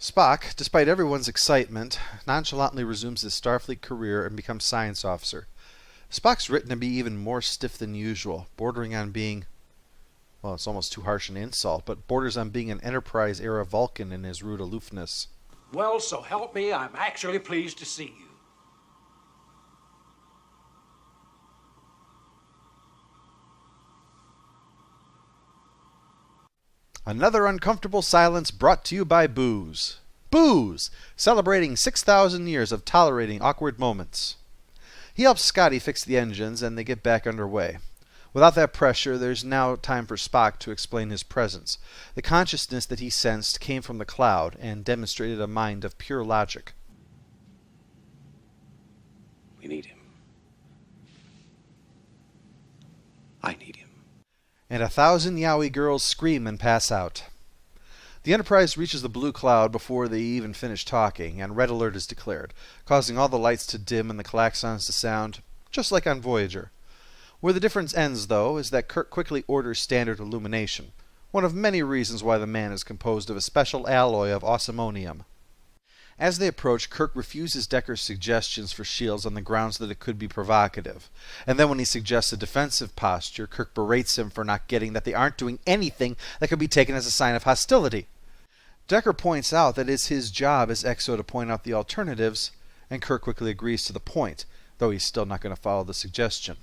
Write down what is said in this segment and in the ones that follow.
Spock, despite everyone's excitement, nonchalantly resumes his Starfleet career and becomes science officer. Spock's written to be even more stiff than usual, bordering on being, well, it's almost too harsh an insult, but borders on being an Enterprise-era Vulcan in his rude aloofness. Well, so help me, I'm actually pleased to see you. Another uncomfortable silence brought to you by Booze. Booze! Celebrating 6,000 years of tolerating awkward moments. He helps Scotty fix the engines and they get back underway. Without that pressure, there's now time for Spock to explain his presence. The consciousness that he sensed came from the cloud and demonstrated a mind of pure logic. We need him. I need him. And 1,000 Yowie girls scream and pass out. The Enterprise reaches the blue cloud before they even finish talking, and red alert is declared, causing all the lights to dim and the klaxons to sound, just like on Voyager. Where the difference ends, though, is that Kirk quickly orders standard illumination, one of many reasons why the man is composed of a special alloy of osmonium. As they approach, Kirk refuses Decker's suggestions for shields on the grounds that it could be provocative. And then when he suggests a defensive posture, Kirk berates him for not getting that they aren't doing anything that could be taken as a sign of hostility. Decker points out that it's his job as XO to point out the alternatives, and Kirk quickly agrees to the point, though he's still not going to follow the suggestion.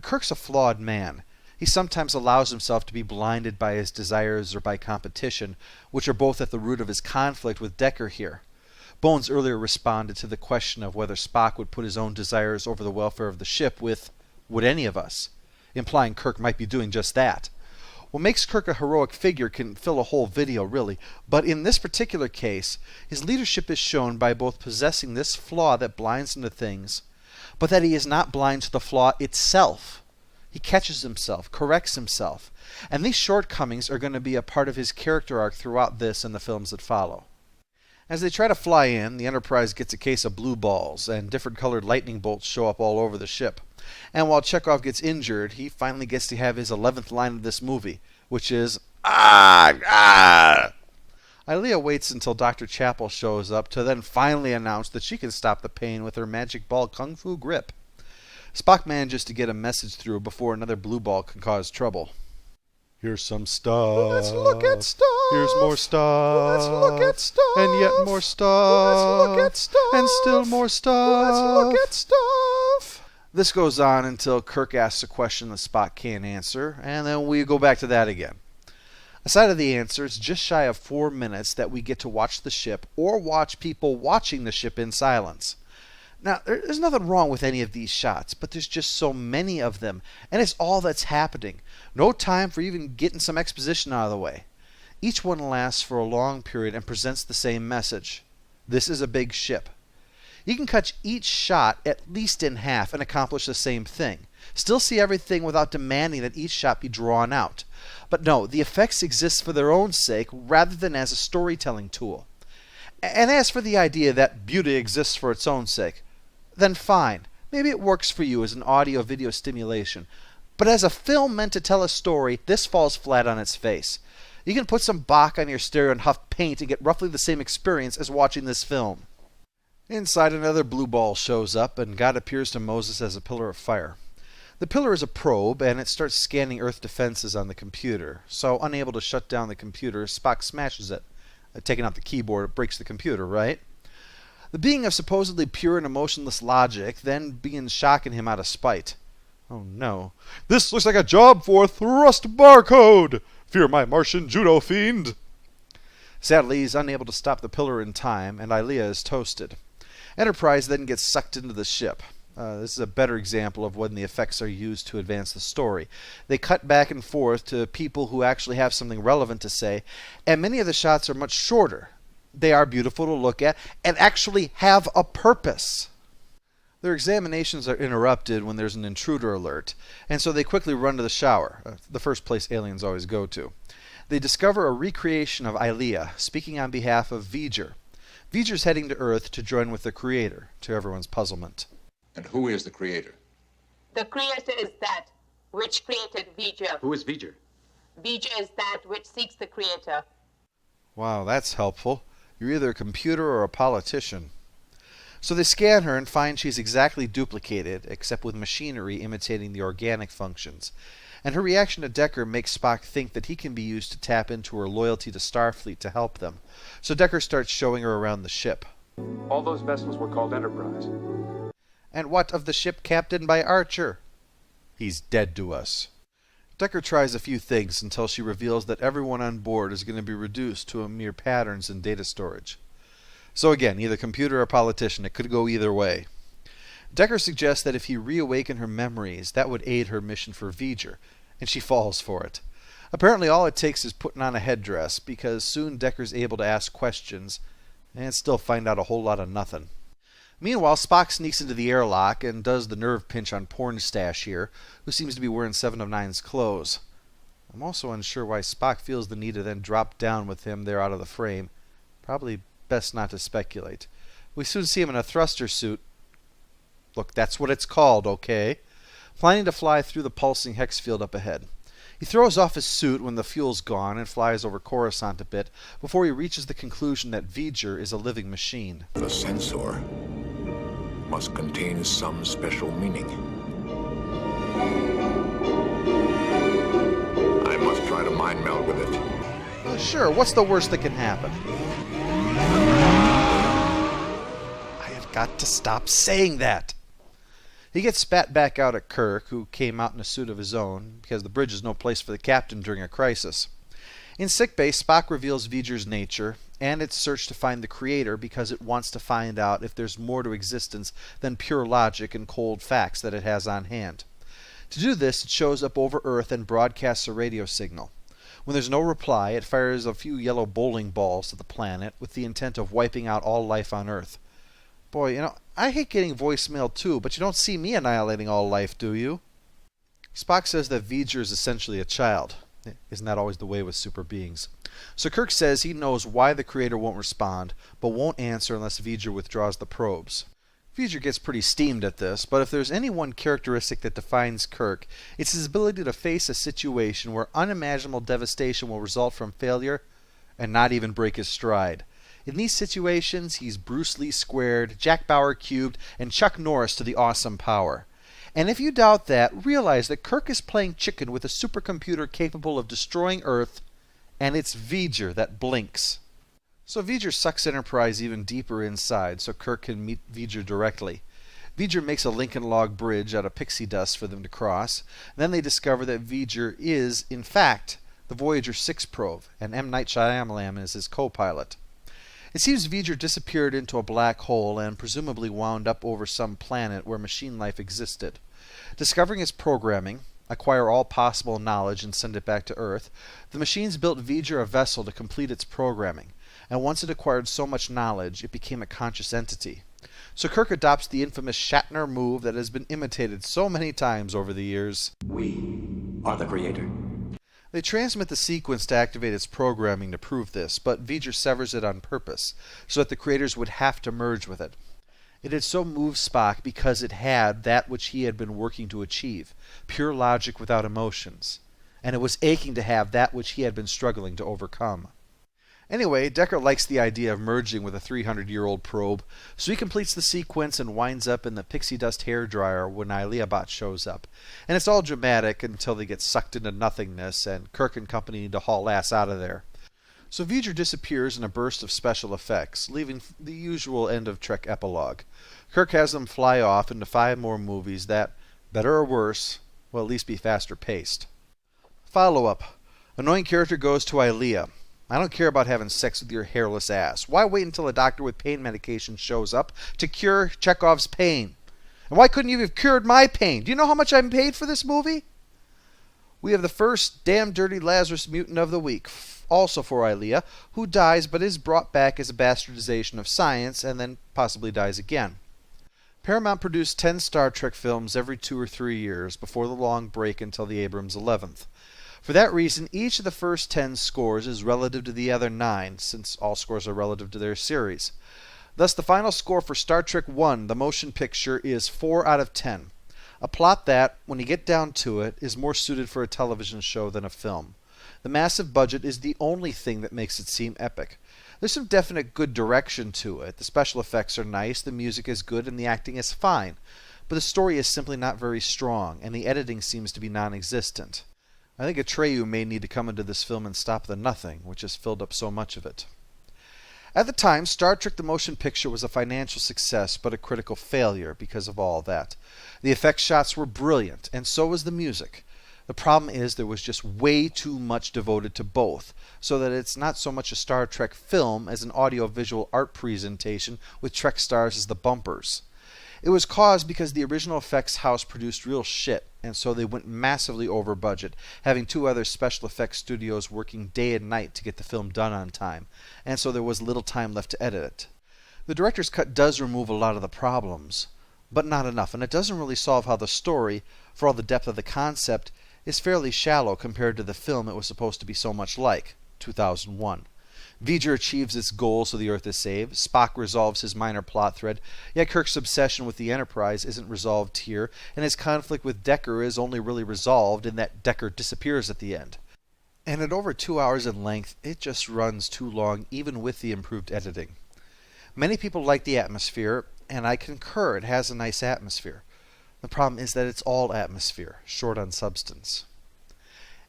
Kirk's a flawed man. He sometimes allows himself to be blinded by his desires or by competition, which are both at the root of his conflict with Decker here. Bones earlier responded to the question of whether Spock would put his own desires over the welfare of the ship with, "Would any of us?" implying Kirk might be doing just that. What makes Kirk a heroic figure can fill a whole video, really, but in this particular case, his leadership is shown by both possessing this flaw that blinds him to things, but that he is not blind to the flaw itself. He catches himself, corrects himself, and these shortcomings are going to be a part of his character arc throughout this and the films that follow. As they try to fly in, the Enterprise gets a case of blue balls, and different colored lightning bolts show up all over the ship. And while Chekhov gets injured, he finally gets to have his 11th line of this movie, which is, "Ah! Ah!" Ilea waits until Dr. Chapel shows up to then finally announce that she can stop the pain with her magic ball kung fu grip. Spock manages to get a message through before another blue ball can cause trouble. "Here's some stuff. Let's look at stuff. Here's more stuff. Let's look at stuff. And yet more stuff. Let's look at stuff. And still more stuff. Let's look at stuff." This goes on until Kirk asks a question that Spock can't answer, and then we go back to that again. Aside of the answer, it's just shy of 4 minutes that we get to watch the ship or watch people watching the ship in silence. Now, there's nothing wrong with any of these shots, but there's just so many of them, and it's all that's happening. No time for even getting some exposition out of the way. Each one lasts for a long period and presents the same message. This is a big ship. You can cut each shot at least in half and accomplish the same thing. Still see everything without demanding that each shot be drawn out. But no, the effects exist for their own sake rather than as a storytelling tool. And as for the idea that beauty exists for its own sake, then fine. Maybe it works for you as an audio-video stimulation. But as a film meant to tell a story, this falls flat on its face. You can put some Bach on your stereo and huff paint and get roughly the same experience as watching this film. Inside, another blue ball shows up, and God appears to Moses as a pillar of fire. The pillar is a probe, and it starts scanning Earth defenses on the computer. So, unable to shut down the computer, Spock smashes it. Taking out the keyboard, it breaks the computer, right? The being of supposedly pure and emotionless logic then begins shocking him out of spite. "Oh no. This looks like a job for thrust barcode! Fear my Martian judo fiend!" Sadly, he's unable to stop the pillar in time, and Ilea is toasted. Enterprise then gets sucked into the ship. This is a better example of when the effects are used to advance the story. They cut back and forth to people who actually have something relevant to say, and many of the shots are much shorter. They are beautiful to look at and actually have a purpose. Their examinations are interrupted when there's an intruder alert, and so they quickly run to the shower, the first place aliens always go to. They discover a recreation of Ilea, speaking on behalf of V'ger. V'ger's heading to Earth to join with the Creator, to everyone's puzzlement. And who is the Creator? The Creator is that which created V'ger. Who is V'ger? V'ger is that which seeks the Creator. Wow, that's helpful. You're either a computer or a politician. So they scan her and find she's exactly duplicated, except with machinery imitating the organic functions. And her reaction to Decker makes Spock think that he can be used to tap into her loyalty to Starfleet to help them. So Decker starts showing her around the ship. All those vessels were called Enterprise. And what of the ship captained by Archer? He's dead to us. Decker tries a few things until she reveals that everyone on board is going to be reduced to a mere patterns in data storage. So again, either computer or politician, it could go either way. Decker suggests that if he reawakened her memories, that would aid her mission for V'ger, and she falls for it. Apparently all it takes is putting on a headdress, because soon Decker's able to ask questions and still find out a whole lot of nothing. Meanwhile, Spock sneaks into the airlock and does the nerve pinch on Pornstache here, who seems to be wearing 7 of 9's clothes. I'm also unsure why Spock feels the need to then drop down with him there out of the frame. Probably best not to speculate. We soon see him in a thruster suit. Look, that's what it's called, okay? Planning to fly through the pulsing hex field up ahead. He throws off his suit when the fuel's gone and flies over Coruscant a bit before he reaches the conclusion that V'ger is a living machine. The sensor must contain some special meaning. I must try to mind meld with it. Sure, what's the worst that can happen? I have got to stop saying that. He gets spat back out at Kirk, who came out in a suit of his own, because the bridge is no place for the captain during a crisis. In sickbay, Spock reveals V'ger's nature and its search to find the creator because it wants to find out if there's more to existence than pure logic and cold facts that it has on hand. To do this, it shows up over Earth and broadcasts a radio signal. When there's no reply, it fires a few yellow bowling balls to the planet with the intent of wiping out all life on Earth. Boy, I hate getting voicemail too, but you don't see me annihilating all life, do you? Spock says that V'ger is essentially a child. Isn't that always the way with super beings? So Kirk says he knows why the creator won't respond, but won't answer unless V'ger withdraws the probes. V'ger gets pretty steamed at this, but if there's any one characteristic that defines Kirk, it's his ability to face a situation where unimaginable devastation will result from failure and not even break his stride. In these situations, he's Bruce Lee squared, Jack Bauer cubed, and Chuck Norris to the awesome power. And if you doubt that, realize that Kirk is playing chicken with a supercomputer capable of destroying Earth, and it's V'ger that blinks. So V'ger sucks Enterprise even deeper inside so Kirk can meet V'ger directly. V'ger makes a Lincoln log bridge out of pixie dust for them to cross. Then they discover that V'ger is, in fact, the Voyager 6 probe, and M. Night Shyamalan is his co-pilot. It seems V'ger disappeared into a black hole and presumably wound up over some planet where machine life existed. Discovering its programming, acquire all possible knowledge and send it back to Earth, the machines built V'ger a vessel to complete its programming, and once it acquired so much knowledge, it became a conscious entity. So Kirk adopts the infamous Shatner move that has been imitated so many times over the years. We are the creator. They transmit the sequence to activate its programming to prove this, but V'ger severs it on purpose, so that the creators would have to merge with it. It had so moved Spock because it had that which he had been working to achieve, pure logic without emotions, and it was aching to have that which he had been struggling to overcome. Anyway, Decker likes the idea of merging with a 300-year-old probe, so he completes the sequence and winds up in the pixie dust hairdryer when Ileabot shows up. And it's all dramatic until they get sucked into nothingness, and Kirk and company need to haul ass out of there. So V'ger disappears in a burst of special effects, leaving the usual end of Trek epilogue. Kirk has them fly off into 5 more movies that, better or worse, will at least be faster paced. Follow-up. Annoying character goes to Ilia. I don't care about having sex with your hairless ass. Why wait until a doctor with pain medication shows up to cure Chekhov's pain? And why couldn't you have cured my pain? Do you know how much I'm paid for this movie? We have the first damn dirty Lazarus mutant of the week, also for Ilia, who dies but is brought back as a bastardization of science and then possibly dies again. Paramount produced 10 Star Trek films every 2 or 3 years before the long break until the Abrams 11th. For that reason, each of the first 10 scores is relative to the other 9, since all scores are relative to their series. Thus, the final score for Star Trek I, the motion picture, is 4 out of 10. A plot that, when you get down to it, is more suited for a television show than a film. The massive budget is the only thing that makes it seem epic. There's some definite good direction to it. The special effects are nice, the music is good, and the acting is fine. But the story is simply not very strong, and the editing seems to be non-existent. I think Atreyu may need to come into this film and stop the nothing, which has filled up so much of it. At the time, Star Trek the Motion Picture was a financial success, but a critical failure because of all that. The effects shots were brilliant, and so was the music. The problem is there was just way too much devoted to both, so that it's not so much a Star Trek film as an audio-visual art presentation with Trek stars as the bumpers. It was caused because the original effects house produced real shit, and so they went massively over budget, having 2 other special effects studios working day and night to get the film done on time, and so there was little time left to edit it. The director's cut does remove a lot of the problems, but not enough, and it doesn't really solve how the story, for all the depth of the concept, is fairly shallow compared to the film it was supposed to be so much like, 2001. V'ger achieves its goal so the Earth is saved, Spock resolves his minor plot thread, yet Kirk's obsession with the Enterprise isn't resolved here, and his conflict with Decker is only really resolved in that Decker disappears at the end. And at over 2 hours in length, it just runs too long even with the improved editing. Many people like the atmosphere, and I concur it has a nice atmosphere. The problem is that it's all atmosphere, short on substance.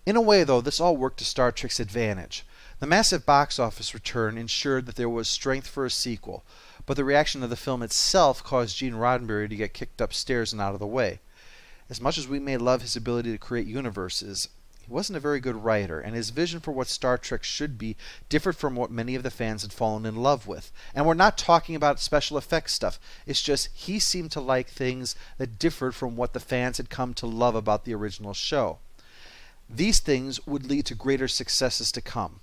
In a way, though, this all worked to Star Trek's advantage. The massive box office return ensured that there was strength for a sequel, but the reaction of the film itself caused Gene Roddenberry to get kicked upstairs and out of the way. As much as we may love his ability to create universes, he wasn't a very good writer, and his vision for what Star Trek should be differed from what many of the fans had fallen in love with. And we're not talking about special effects stuff. It's just he seemed to like things that differed from what the fans had come to love about the original show. These things would lead to greater successes to come.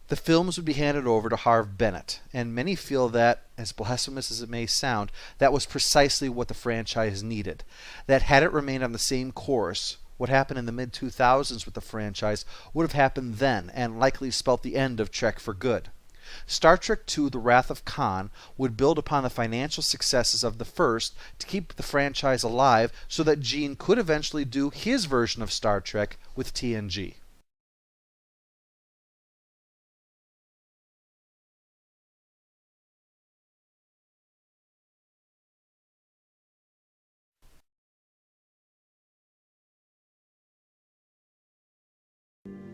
The films would be handed over to Harve Bennett, and many feel that, as blasphemous as it may sound, that was precisely what the franchise needed. That had it remained on the same course, what happened in the mid-2000s with the franchise would have happened then, and likely spelt the end of Trek for good. Star Trek II: The Wrath of Khan would build upon the financial successes of the first to keep the franchise alive so that Gene could eventually do his version of Star Trek with TNG.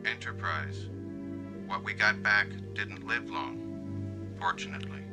Enterprise. What we got back didn't live long, fortunately.